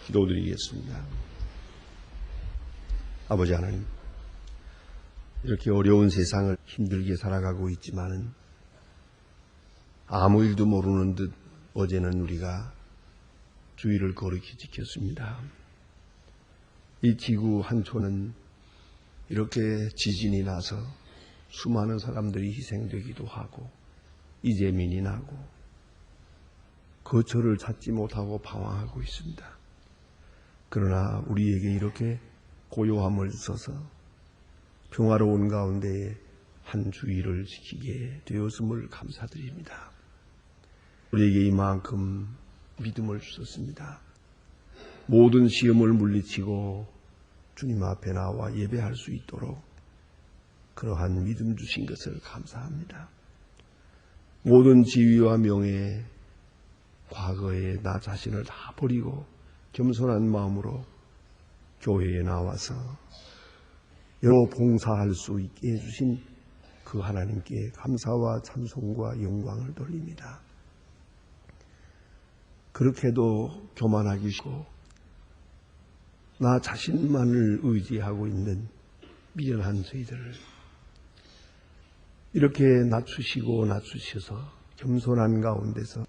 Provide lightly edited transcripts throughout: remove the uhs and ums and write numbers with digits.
기도드리겠습니다. 아버지 하나님, 이렇게 어려운 세상을 힘들게 살아가고 있지만은 아무 일도 모르는 듯 어제는 우리가 주의를 거룩히 지켰습니다. 이 지구 한촌은 이렇게 지진이 나서 수많은 사람들이 희생되기도 하고 이재민이 나고 거처를 찾지 못하고 방황하고 있습니다. 그러나 우리에게 이렇게 고요함을 주셔서 평화로운 가운데에 한 주의를 지키게 되었음을 감사드립니다. 우리에게 이만큼 믿음을 주셨습니다. 모든 시험을 물리치고 주님 앞에 나와 예배할 수 있도록 그러한 믿음 주신 것을 감사합니다. 모든 지위와 명예, 과거에 나 자신을 다 버리고 겸손한 마음으로 교회에 나와서 여러 봉사할 수 있게 해주신 그 하나님께 감사와 찬송과 영광을 돌립니다. 그렇게도 교만하기 싫고 나 자신만을 의지하고 있는 미련한 저희들을 이렇게 낮추셔서 겸손한 가운데서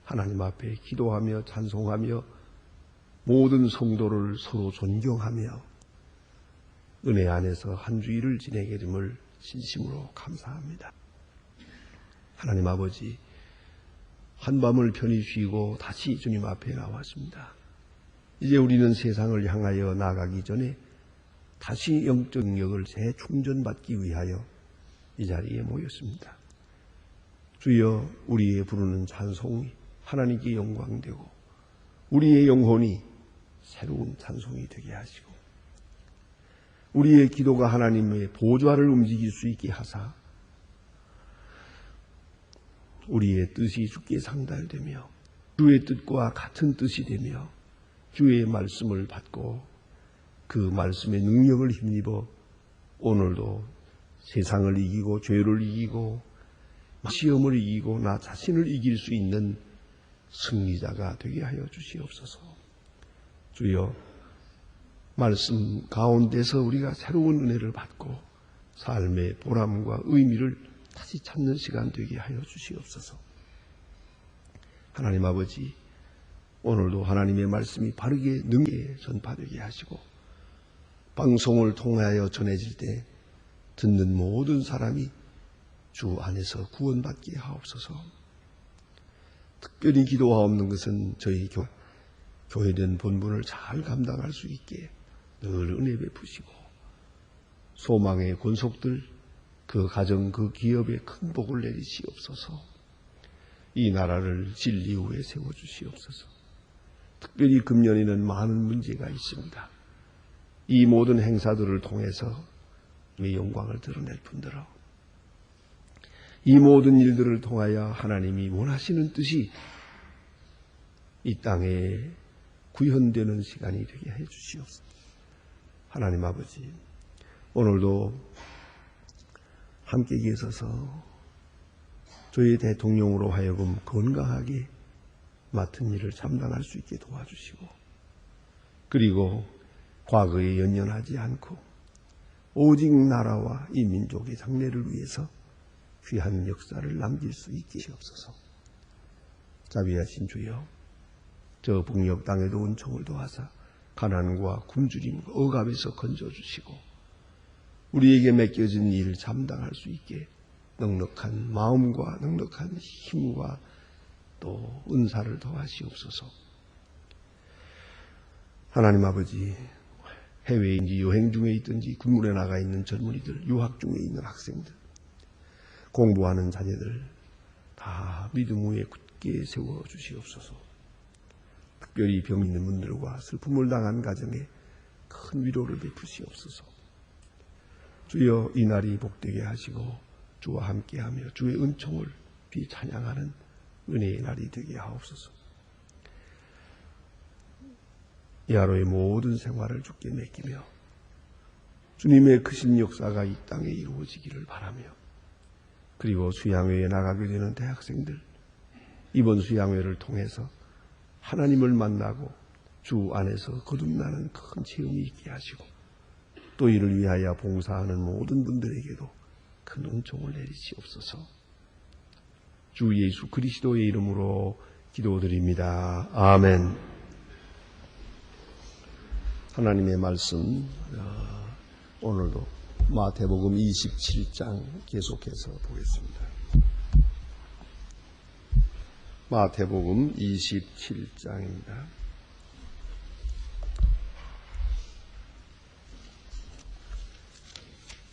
하나님 앞에 기도하며 찬송하며 모든 성도를 서로 존경하며 은혜 안에서 한 주일을 지내게 됨을 진심으로 감사합니다. 하나님 아버지, 한밤을 편히 쉬고 다시 주님 앞에 나왔습니다. 이제 우리는 세상을 향하여 나가기 전에 다시 영적 능력을 재충전받기 위하여 이 자리에 모였습니다. 주여, 우리의 부르는 찬송이 하나님께 영광되고 우리의 영혼이 새로운 찬송이 되게 하시고 우리의 기도가 하나님의 보좌를 움직일 수 있게 하사 우리의 뜻이 주께 상달되며 주의 뜻과 같은 뜻이 되며 주의 말씀을 받고 그 말씀의 능력을 힘입어 오늘도 세상을 이기고 죄를 이기고 시험을 이기고 나 자신을 이길 수 있는 승리자가 되게 하여 주시옵소서. 주여, 말씀 가운데서 우리가 새로운 은혜를 받고 삶의 보람과 의미를 다시 찾는 시간 되게 하여 주시옵소서. 하나님 아버지, 오늘도 하나님의 말씀이 바르게 능하게 전파되게 하시고 방송을 통하여 전해질 때 듣는 모든 사람이 주 안에서 구원받게 하옵소서. 특별히 기도하옵는 것은 저희 교회된 본분을 잘 감당할 수 있게 늘 은혜 베푸시고 소망의 권속들, 그 가정, 그 기업에 큰 복을 내리시옵소서. 이 나라를 진리 위에 세워주시옵소서. 특별히 금년에는 많은 문제가 있습니다. 이 모든 행사들을 통해서 이 영광을 드러낼 뿐더러 이 모든 일들을 통하여 하나님이 원하시는 뜻이 이 땅에 구현되는 시간이 되게 해 주시옵소서. 하나님 아버지, 오늘도 함께 계셔서 저희 대통령으로 하여금 건강하게 맡은 일을 감당할 수 있게 도와주시고 그리고 과거에 연연하지 않고 오직 나라와 이 민족의 장래를 위해서 귀한 역사를 남길 수 있게 하옵소서. 자비하신 주여, 저 북녘 땅에도 은총을 도하사 가난과 굶주림과 억압에서 건져주시고 우리에게 맡겨진 일을 감당할 수 있게 넉넉한 마음과 넉넉한 힘과 또 은사를 더하시옵소서. 하나님 아버지, 해외인지 여행 중에 있든지 군문에 나가 있는 젊은이들, 유학 중에 있는 학생들, 공부하는 자녀들 다 믿음 위에 굳게 세워주시옵소서. 특별히 병 있는 분들과 슬픔을 당한 가정에 큰 위로를 베푸시옵소서. 주여, 이 날이 복되게 하시고 주와 함께하며 주의 은총을 비찬양하는 은혜의 날이 되게 하옵소서. 이 하루의 모든 생활을 주께 맡기며 주님의 크신 역사가 이 땅에 이루어지기를 바라며 그리고 수양회에 나가게 되는 대학생들 이번 수양회를 통해서 하나님을 만나고 주 안에서 거듭나는 큰 체험이 있게 하시고 또 이를 위하여 봉사하는 모든 분들에게도 큰 은총을 내리시옵소서. 주 예수 그리스도의 이름으로 기도드립니다. 아멘. 하나님의 말씀 오늘도 마태복음 27장 계속해서 보겠습니다. 마태복음 27장입니다.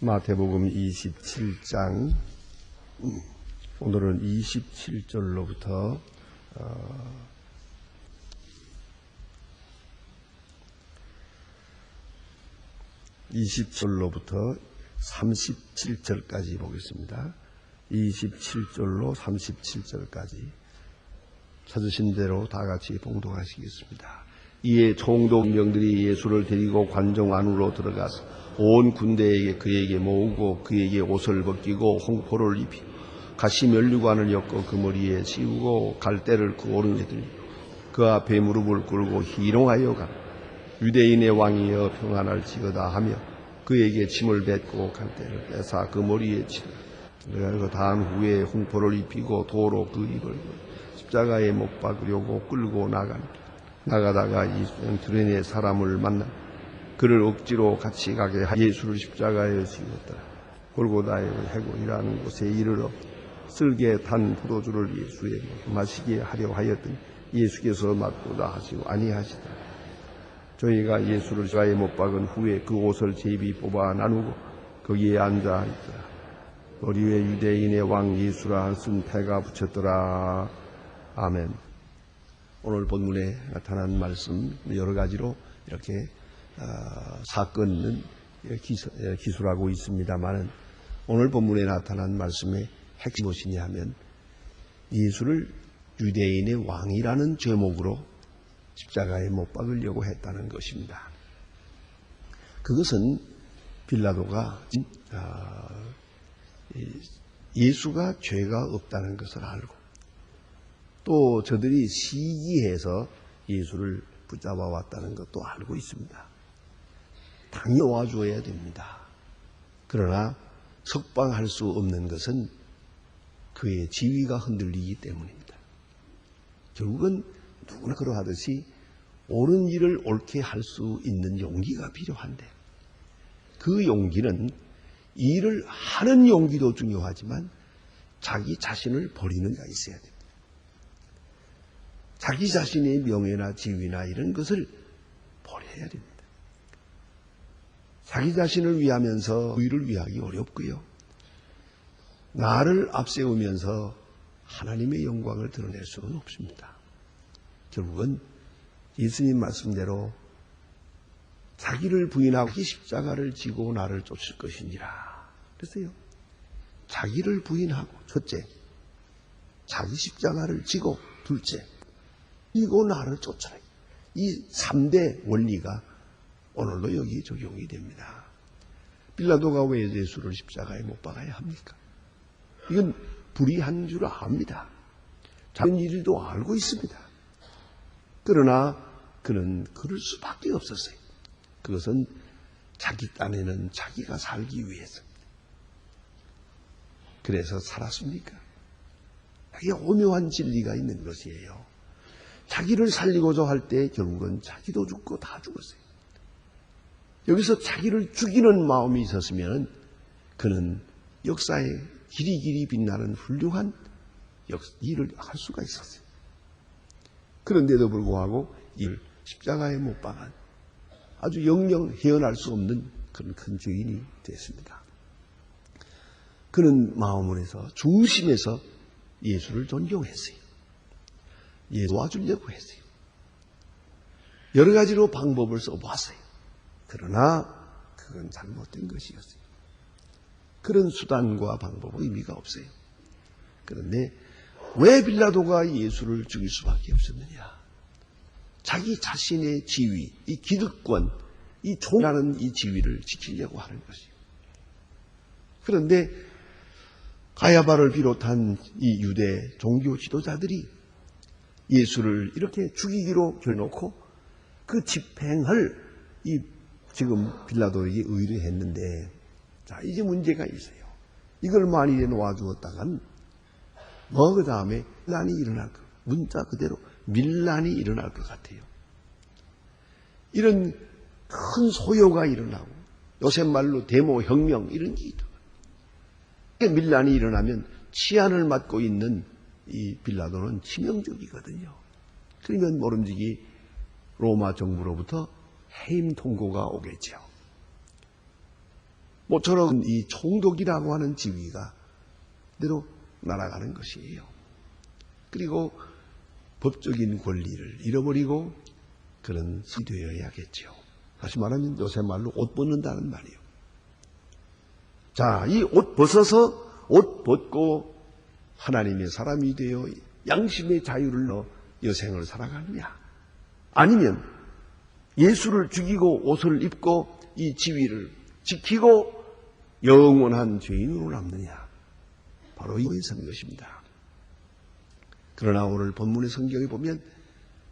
마태복음 27장 오늘은 27절로부터 20절로부터 37절까지 보겠습니다. 27절로 37절까지 찾으신 대로 다 같이 봉독하시겠습니다. 이에 총독 명들이 예수를 데리고 관정 안으로 들어가서 온 군대에게 그에게 모으고 그에게 옷을 벗기고 홍포를 입히고 가시 면류관을 엮어 그 머리에 씌우고 갈대를 그 오른에 들고 그 앞에 무릎을 꿇고 희롱하여 가 유대인의 왕이여 평안할지어다 하며 그에게 침을 뱉고 갈대를 빼사 그 머리에 치라. 그리고 다한 후에 홍포를 입히고 도로 그 입을 십자가에 못 박으려고 끌고 나가다가 두레네 사람을 만나 그를 억지로 같이 가게 하여 예수를 십자가에 지었더라. 골고다에 해골이라는 곳에 이르러 쓸개 탄 포도주를 예수에게 마시게 하려 하였더니 예수께서 맞보다 하시고 아니하시더라. 저희가 예수를 십자가에 못 박은 후에 그 옷을 제비 뽑아 나누고 거기에 앉아 있더라. 머리 위에 유대인의 왕 예수라 쓴 패가 붙였더라. 아멘. 오늘 본문에 나타난 말씀 여러 가지로 이렇게 사건은 기술하고 있습니다만 오늘 본문에 나타난 말씀의 핵심이 무엇이냐 하면 예수를 유대인의 왕이라는 제목으로 십자가에 못 박으려고 했다는 것입니다. 그것은 빌라도가 예수가 죄가 없다는 것을 알고 또 저들이 시기해서 예수를 붙잡아 왔다는 것도 알고 있습니다. 당연히 놓아줘야 됩니다. 그러나 석방할 수 없는 것은 그의 지위가 흔들리기 때문입니다. 결국은 누구나 그러하듯이 옳은 일을 옳게 할 수 있는 용기가 필요한데 그 용기는 일을 하는 용기도 중요하지만 자기 자신을 버리는 자가 있어야 됩니다. 자기 자신의 명예나 지위나 이런 것을 버려야 됩니다. 자기 자신을 위하면서 의를 위하기 어렵고요. 나를 앞세우면서 하나님의 영광을 드러낼 수는 없습니다. 결국은 예수님 말씀대로 자기를 부인하고 십자가를 지고 나를 쫓을 것이니라. 그랬어요. 자기를 부인하고 첫째, 자기 십자가를 지고 둘째, 이고 나를 쫓아라. 이 3대 원리가 오늘도 여기 적용이 됩니다. 빌라도가 왜 예수를 십자가에 못 박아야 합니까? 이건 불의한 줄 압니다. 자기 일도 알고 있습니다. 그러나 그는 그럴 수밖에 없었어요. 그것은 자기 딴에는 자기가 살기 위해서. 그래서 살았습니까? 이게 오묘한 진리가 있는 것이에요. 자기를 살리고자 할 때 결국은 자기도 죽고 다 죽었어요. 여기서 자기를 죽이는 마음이 있었으면 그는 역사에 길이길이 빛나는 훌륭한 일을 할 수가 있었어요. 그런데도 불구하고 이를 십자가에 못 박은 아주 영영 헤어날 수 없는 그런 큰 죄인이 됐습니다. 그는 마음으로서 중심에서 예수를 존경했어요. 예수 도와주려고 했어요. 여러 가지로 방법을 써보았어요. 그러나 그건 잘못된 것이었어요. 그런 수단과 방법은 의미가 없어요. 그런데 왜 빌라도가 예수를 죽일 수밖에 없었느냐? 자기 자신의 지위, 이 기득권, 이 종이라는 이 지위를 지키려고 하는 것이에요. 그런데 가야바를 비롯한 이 유대 종교 지도자들이 예수를 이렇게 죽이기로 결놓고 그 집행을 지금 빌라도에게 의뢰했는데, 자, 이제 문제가 있어요. 이걸 만일에 놓아주었다간, 그 다음에 밀란이 일어날 것, 문자 그대로 밀란이 일어날 것 같아요. 이런 큰 소요가 일어나고, 요새 말로 데모, 혁명, 이런 게 있다. 밀란이 일어나면 치안을 맡고 있는 이 빌라도는 치명적이거든요. 그러면 모름지기 로마 정부로부터 해임 통고가 오겠죠. 모처럼 이 총독이라고 하는 지위가 그대로 날아가는 것이에요. 그리고 법적인 권리를 잃어버리고 그런 시 되어야겠죠. 다시 말하면 요새 말로 옷 벗는다는 말이에요. 자, 이 옷 벗어서 옷 벗고 하나님의 사람이 되어 양심의 자유를 넣어 여생을 살아가느냐? 아니면 예수를 죽이고 옷을 입고 이 지위를 지키고 영원한 죄인으로 남느냐? 바로 이거에서 는 것입니다. 그러나 오늘 본문의 성경에 보면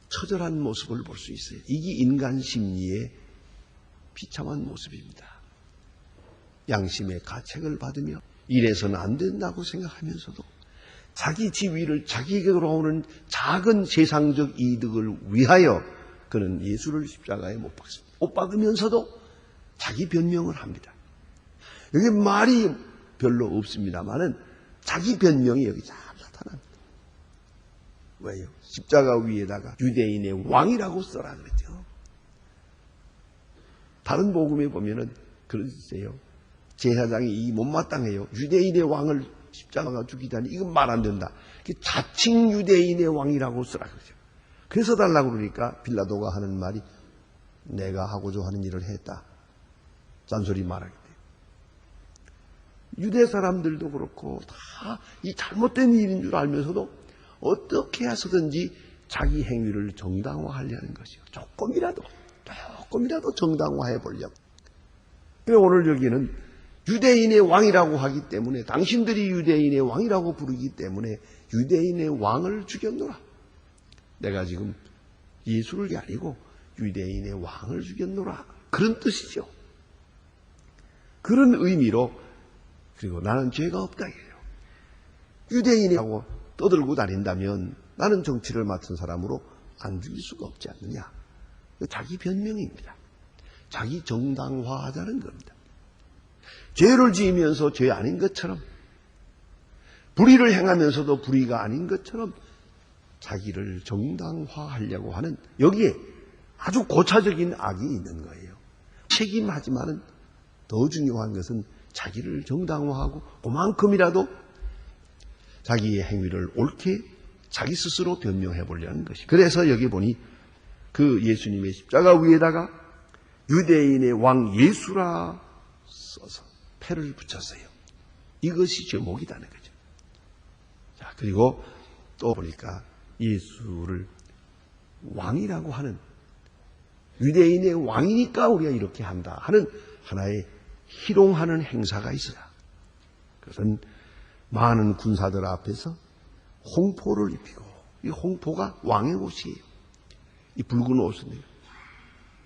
처절한 모습을 볼 수 있어요. 이게 인간 심리의 비참한 모습입니다. 양심의 가책을 받으며 이래서는 안 된다고 생각하면서도 자기 지위를 자기에게로 오는 작은 세상적 이득을 위하여 그는 예수를 십자가에 못 박습니다. 못 박으면서도 자기 변명을 합니다. 여기 말이 별로 없습니다만은 자기 변명이 여기 잘 나타납니다. 왜요? 십자가 위에다가 유대인의 왕이라고 써라 그랬죠. 다른 복음에 보면은 그러세요. 제사장이 이 못마땅해요. 유대인의 왕을 십자가가 죽이다니 이건 말 안 된다. 자칭 유대인의 왕이라고 쓰라 그러죠. 그래서 달라고 그러니까 빌라도가 하는 말이 내가 하고자 하는 일을 했다. 잔소리 말하게 돼요. 유대 사람들도 그렇고 다 이 잘못된 일인 줄 알면서도 어떻게 해서든지 자기 행위를 정당화하려는 것이요. 조금이라도 정당화해 보려고. 그래서 오늘 여기는 유대인의 왕이라고 하기 때문에 당신들이 유대인의 왕이라고 부르기 때문에 유대인의 왕을 죽였노라. 내가 지금 예수를 아니고 유대인의 왕을 죽였노라. 그런 뜻이죠. 그런 의미로 그리고 나는 죄가 없다 이래요. 유대인이라고 떠들고 다닌다면 나는 정치를 맡은 사람으로 안 죽일 수가 없지 않느냐. 자기 변명입니다. 자기 정당화하자는 겁니다. 죄를 지으면서 죄 아닌 것처럼 불의를 행하면서도 불의가 아닌 것처럼 자기를 정당화하려고 하는 여기에 아주 고차적인 악이 있는 거예요. 책임하지만은 더 중요한 것은 자기를 정당화하고 그만큼이라도 자기의 행위를 옳게 자기 스스로 변명해 보려는 것이. 그래서 여기 보니 그 예수님의 십자가 위에다가 유대인의 왕 예수라 써서 패를 붙였어요. 이것이 제목이라는 거죠. 자, 그리고 또 보니까 예수를 왕이라고 하는 유대인의 왕이니까 우리가 이렇게 한다 하는 하나의 희롱하는 행사가 있어요. 그것은 많은 군사들 앞에서 홍포를 입히고 이 홍포가 왕의 옷이에요. 이 붉은 옷은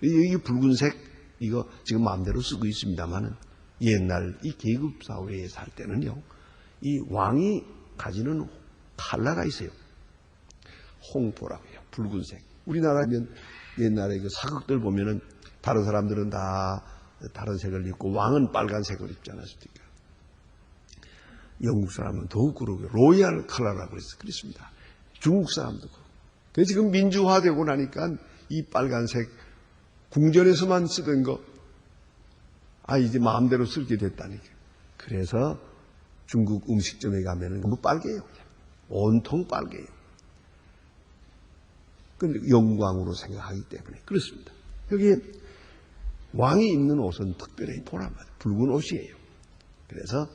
이 붉은색 이거 지금 마음대로 쓰고 있습니다만은 옛날 이 계급 사회에 살 때는요 이 왕이 가지는 칼라가 있어요. 홍포라고 해요. 붉은색. 우리나라면 옛날에 그 사극들 보면은 다른 사람들은 다 다른 색을 입고 왕은 빨간색을 입지 않았습니까? 영국 사람은 더욱 그러고요. 로얄 컬러라고 그랬습니다. 중국 사람도 그렇고. 그래서 지금 민주화되고 나니까 이 빨간색 궁전에서만 쓰던 거 이제 마음대로 쓰게 됐다니까. 그래서 중국 음식점에 가면은 너무 빨개요. 온통 빨개요. 근데 영광으로 생각하기 때문에 그렇습니다. 여기에 왕이 입는 옷은 특별히 보란 말이에요. 붉은 옷이에요. 그래서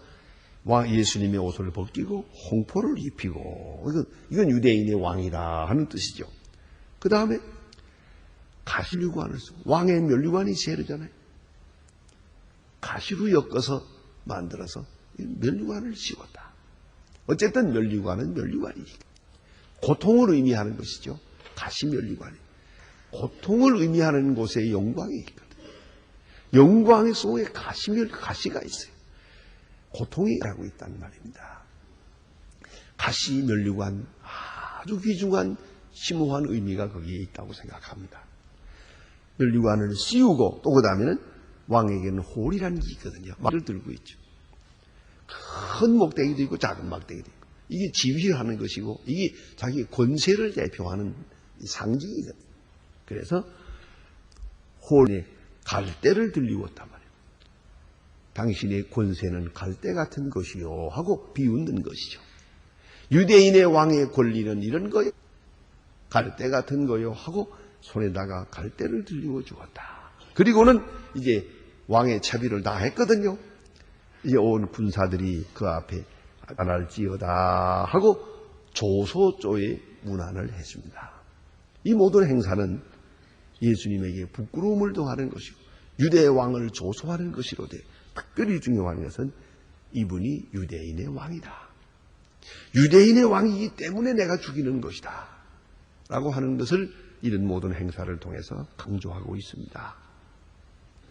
예수님의 옷을 벗기고 홍포를 입히고 이건 유대인의 왕이다 하는 뜻이죠. 그 다음에 가시류관을 쓰고 왕의 면류관이 세르잖아요. 가시로 엮어서 만들어서 면류관을 씌웠다. 어쨌든 면류관은 면류관이니까 고통을 의미하는 것이죠. 가시 면류관이. 고통을 의미하는 곳에 영광이 있거든요. 영광의 속에 가시가 있어요. 고통이 라고 있다는 말입니다. 가시 면류관, 아주 귀중한 심오한 의미가 거기에 있다고 생각합니다. 면류관을 씌우고 또 그 다음에는 왕에게는 홀이라는 게 있거든요. 말을 들고 있죠. 큰 목대기도 있고 작은 막대기도 있고, 이게 지휘하는 것이고 이게 자기 권세를 대표하는 상징이거든요. 그래서 홀에 갈대를 들리고 있단 말이에요. 당신의 권세는 갈대 같은 것이요 하고 비웃는 것이죠. 유대인의 왕의 권리는 이런 거예요. 갈대 같은 거요 하고 손에다가 갈대를 들리고 죽었다. 그리고는 이제 왕의 차비를 다 했거든요. 이제 온 군사들이 그 앞에 안할지어다 하고 조소조의 문안을 했습니다. 이 모든 행사는 예수님에게 부끄러움을 더하는 것이고 유대의 왕을 조소하는 것이로되 특별히 중요한 것은 이분이 유대인의 왕이다. 유대인의 왕이기 때문에 내가 죽이는 것이다 라고 하는 것을 이런 모든 행사를 통해서 강조하고 있습니다.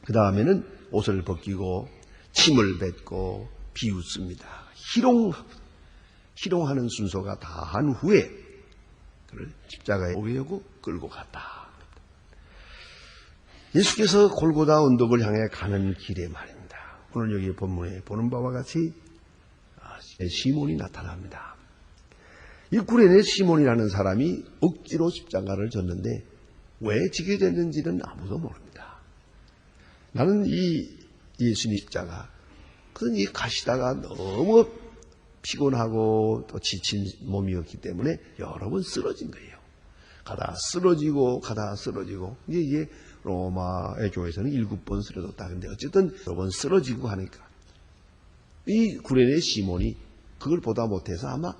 그 다음에는 옷을 벗기고 침을 뱉고 비웃습니다. 희롱하는 순서가 다 한 후에 그를 십자가에 오려고 끌고 갔다. 예수께서 골고다 언덕을 향해 가는 길에 말입니다. 오늘 여기 본문에 보는 바와 같이 시몬이 나타납니다. 이 구레네 시몬이라는 사람이 억지로 십자가를 졌는데 왜 지게 됐는지는 아무도 모릅니다. 나는 이 예수님 십자가, 그건 이 가시다가 너무 피곤하고 또 지친 몸이었기 때문에 여러 번 쓰러진 거예요. 가다 쓰러지고 이게 로마의 교회에서는 7번 쓰러졌다. 근데 어쨌든 여러 번 쓰러지고 하니까 이 구레네 시몬이 그걸 보다 못해서 아마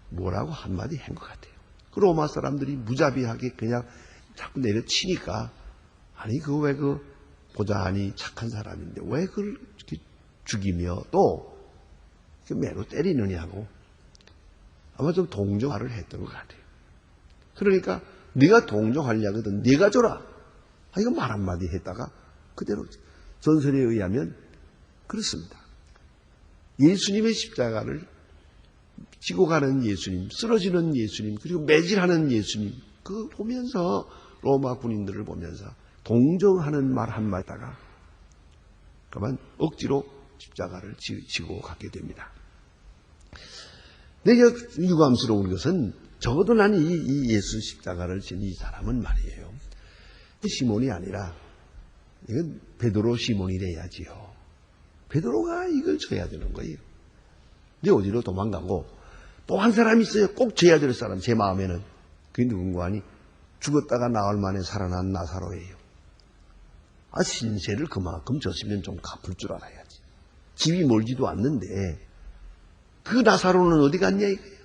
뭐라고 한마디 한 것 같아요. 그 로마 사람들이 무자비하게 그냥 자꾸 내려치니까, 아니 그거 왜 그 보자하니 착한 사람인데 왜 그걸 이렇게 죽이며 또 매로 때리느냐고 아마 좀 동정화를 했던 것 같아요. 그러니까 네가 동정하려거든 네가 줘라. 이거 말 한마디 했다가 그대로 전설에 의하면 그렇습니다. 예수님의 십자가를 지고 가는 예수님, 쓰러지는 예수님, 그리고 매질하는 예수님, 그거 보면서 로마 군인들을 보면서 동정하는 말 한마디다가 그만 억지로 십자가를 지고 가게 됩니다. 내가 유감스러운 것은 적어도 나는 이 예수 십자가를 진 이 사람은 말이에요. 시몬이 아니라 이건 베드로 시몬이 돼야지요. 베드로가 이걸 져야 되는 거예요. 근데 어디로 도망가고 또 한 사람이 있어요. 꼭 져야 될 사람, 제 마음에는. 그게 누군가 하니 죽었다가 나흘 만에 살아난 나사로예요. 신세를 그만큼 졌으면 좀 갚을 줄 알아야지. 집이 멀지도 않는데 그 나사로는 어디 갔냐 이거예요.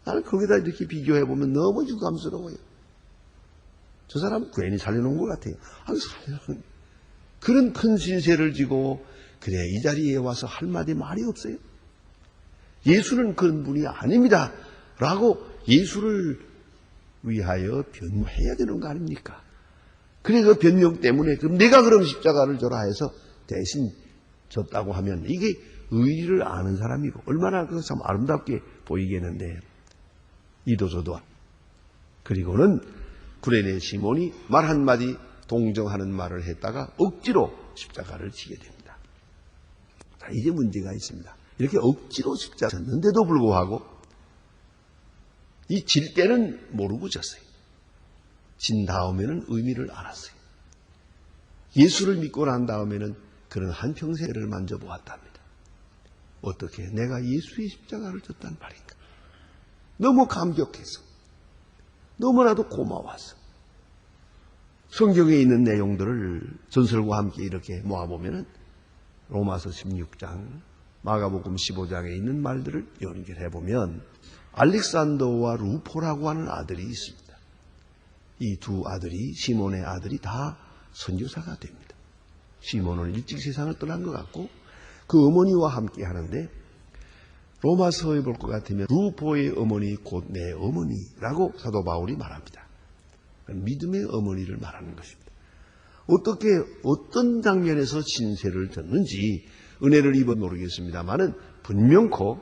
나는 거기다 이렇게 비교해보면 너무 유감스러워요. 저 사람 괜히 살려놓은 것 같아요. 그런 큰 신세를 지고 그래 이 자리에 와서 할 말이 없어요. 예수는 그런 분이 아닙니다 라고 예수를 위하여 변명해야 되는 거 아닙니까? 그래 그 변명 때문에 그럼 내가 그럼 십자가를 져라 해서 대신 졌다고 하면 이게 의리를 아는 사람이고 얼마나 그 참 아름답게 보이겠는데 이도저도. 그리고는 구레네 시몬이 말 한마디 동정하는 말을 했다가 억지로 십자가를 지게 됩니다. 자, 이제 문제가 있습니다. 이렇게 억지로 십자가 졌는데도 불구하고 이 질 때는 모르고 졌어요. 진 다음에는 의미를 알았어요. 예수를 믿고 난 다음에는 그런 한평생을 만져보았답니다. 어떻게 내가 예수의 십자가를 졌단 말인가. 너무 감격해서 너무나도 고마워서 성경에 있는 내용들을 전설과 함께 이렇게 모아보면 로마서 16장, 마가복음 15장에 있는 말들을 연결해보면 알렉산더와 루포라고 하는 아들이 있습니다. 이 두 아들이, 시몬의 아들이 다 선교사가 됩니다. 시몬은 일찍 세상을 떠난 것 같고 그 어머니와 함께 하는데 로마서에 볼 것 같으면 루포의 어머니 곧 내 어머니라고 사도 바울이 말합니다. 믿음의 어머니를 말하는 것입니다. 어떻게 어떤 장면에서 신세를 졌는지 은혜를 입어 모르겠습니다만은 분명코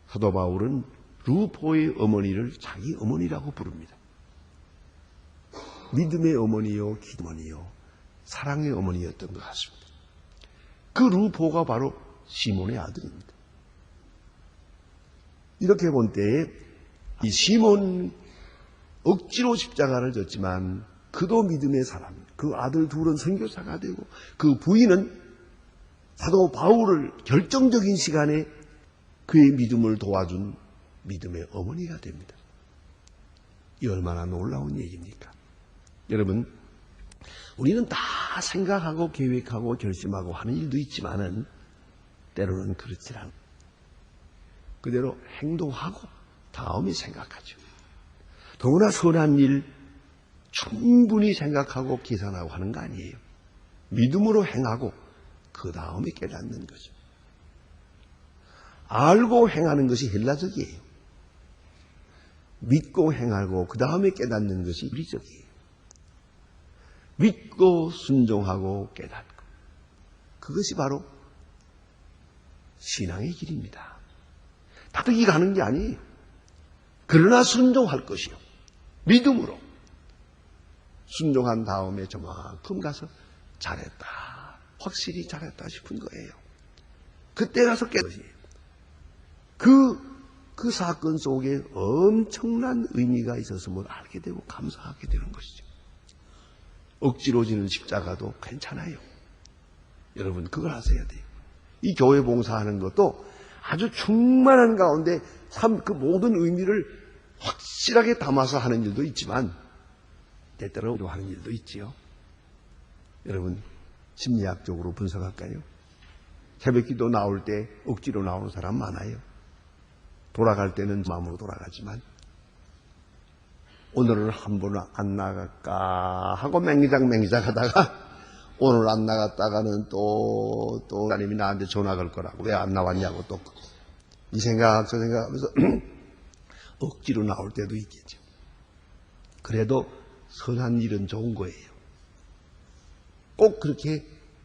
사도 바울은 루포의 어머니를 자기 어머니라고 부릅니다. 믿음의 어머니요, 기도머니요, 사랑의 어머니였던 것 같습니다. 그 루포가 바로 시몬의 아들입니다. 이렇게 본 때에 이 시몬 억지로 십자가를 졌지만 그도 믿음의 사람, 그 아들 둘은 선교사가 되고 그 부인은 사도 바울을 결정적인 시간에 그의 믿음을 도와준 믿음의 어머니가 됩니다. 이 얼마나 놀라운 얘기입니까? 여러분, 우리는 다 생각하고 계획하고 결심하고 하는 일도 있지만은 때로는 그렇지 않아요. 그대로 행동하고 다음에 생각하죠. 더구나 선한 일 충분히 생각하고 계산하고 하는 거 아니에요. 믿음으로 행하고 그 다음에 깨닫는 거죠. 알고 행하는 것이 헬라적이에요. 믿고 행하고 그 다음에 깨닫는 것이 유리적이에요. 믿고 순종하고 깨닫고 그것이 바로 신앙의 길입니다. 다득이 가는 게 아니에요. 그러나 순종할 것이요. 믿음으로 순종한 다음에 저만큼 가서 잘했다. 확실히 잘했다 싶은 거예요. 그때 가서 깨닫지. 그 사건 속에 엄청난 의미가 있었음을 알게 되고 감사하게 되는 것이죠. 억지로 지는 십자가도 괜찮아요. 여러분 그걸 아셔야 돼요. 이 교회 봉사하는 것도 아주 충만한 가운데 그 모든 의미를 확실하게 담아서 하는 일도 있지만 때때로 하는 일도 있지요. 여러분 심리학적으로 분석할까요? 새벽기도 나올 때 억지로 나오는 사람 많아요. 돌아갈 때는 마음으로 돌아가지만 오늘은 한 번 안 나갈까 하고 맹기장 하다가 오늘 안 나갔다가는 또 하나님이 나한테 전화 걸 거라고 왜 안 나왔냐고 또 이 생각 저 생각하면서 억지로 나올 때도 있겠죠. 그래도 선한 일은 좋은 거예요. 꼭 그렇게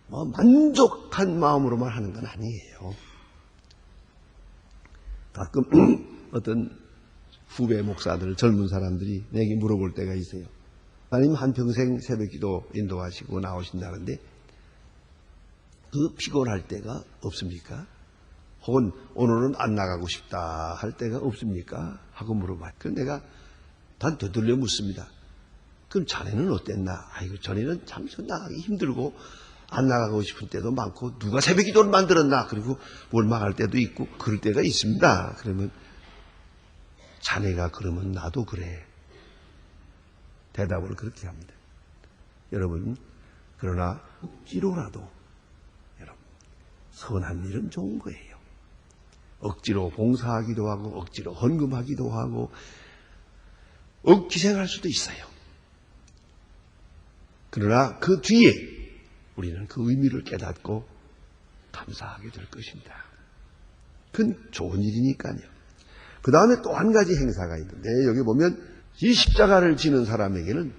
만족한 마음으로만 하는 건 아니에요. 가끔 어떤 후배 목사들, 젊은 사람들이 내게 물어볼 때가 있어요. 하나님 한평생 새벽기도 인도하시고 나오신다는데 그 피곤할 때가 없습니까? 혹은 오늘은 안 나가고 싶다 할 때가 없습니까? 하고 물어봐요. 그럼 내가 단 되돌려 묻습니다. 그럼 자네는 어땠나? 아이고 전에는 참 나가기 힘들고 안 나가고 싶을 때도 많고 누가 새벽기도를 만들었나? 그리고 원망할 때도 있고 그럴 때가 있습니다. 그러면 자네가 그러면 나도 그래. 대답을 그렇게 합니다. 여러분 그러나 억지로라도 여러분 선한 일은 좋은 거예요. 억지로 봉사하기도 하고 억지로 헌금하기도 하고 억지생할 수도 있어요. 그러나 그 뒤에 우리는 그 의미를 깨닫고 감사하게 될 것입니다. 그건 좋은 일이니까요. 그 다음에 또 한 가지 행사가 있는데 여기 보면 이 십자가를 지는 사람에게는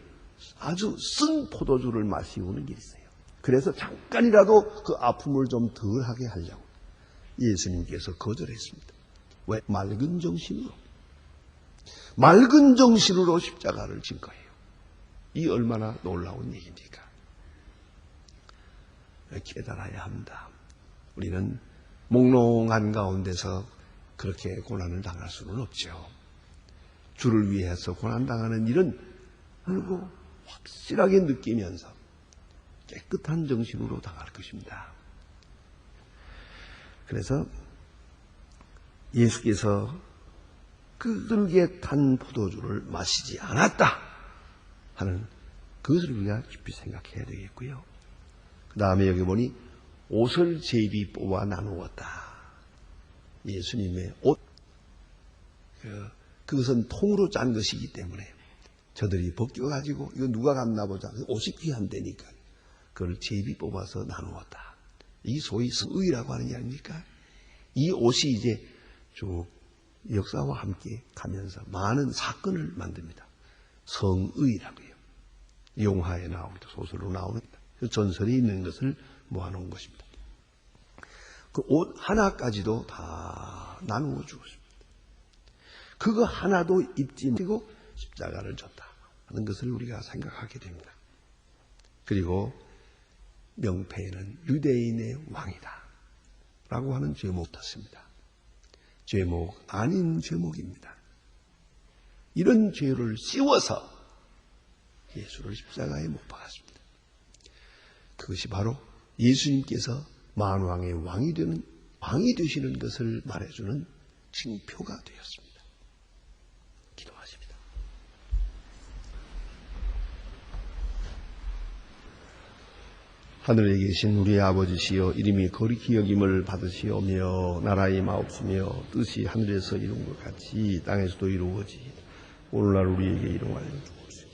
아주 쓴 포도주를 마시고는 일이 있어요. 그래서 잠깐이라도 그 아픔을 좀 덜하게 하려고 예수님께서 거절했습니다. 왜? 맑은 정신으로 십자가를 진 거예요. 이 얼마나 놀라운 얘기입니까? 깨달아야 합니다. 우리는 몽롱한 가운데서 그렇게 고난을 당할 수는 없죠. 주를 위해서 고난당하는 일은 알고 확실하게 느끼면서 깨끗한 정신으로 당할 것입니다. 그래서 예수께서 그 들게 탄 포도주를 마시지 않았다 하는 그것을 우리가 깊이 생각해야 되겠고요. 그 다음에 여기 보니 옷을 제비 뽑아 나누었다. 예수님의 옷, 그것은 통으로 짠 것이기 때문에 저들이 벗겨가지고 이거 누가 갔나 보자. 옷이 귀한데니까 그걸 제비 뽑아서 나누었다. 이 소위 성의라고 하는 게 아닙니까? 이 옷이 이제 쭉 역사와 함께 가면서 많은 사건을 만듭니다. 성의라고요. 용화에 나오기도 소설로 나오는 그 전설이 있는 것을 모아놓은 것입니다. 그 옷 하나까지도 다 나누어 주었습니다. 그거 하나도 입지 못하고 십자가를 졌다 하는 것을 우리가 생각하게 됩니다. 그리고 명패에는 유대인의 왕이다 라고 하는 제목을 탔습니다. 제목 아닌 제목입니다. 이런 죄를 씌워서 예수를 십자가에 못 박았습니다. 그것이 바로 예수님께서 만왕의 왕이 되시는 것을 말해주는 징표가 되었습니다. 기도하십니다. 하늘에 계신 우리 아버지시여, 이름이 거룩히 여김을 받으시오며 나라의 마옵시며 뜻이 하늘에서 이룬 것 같이 땅에서도 이루어지. 오늘날 우리에게 일용할 주옵시고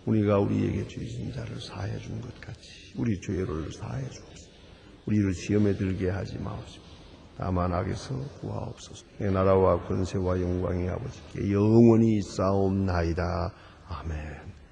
우리가 우리에게 죄 지은 자를 사하여 준 것 같이 우리 죄를 사하여 주옵시고 우리를 시험에 들게 하지 마옵시고 다만 악에서 구하옵소서. 내 나라와 권세와 영광이 아버지께 영원히 있사옵나이다. 아멘.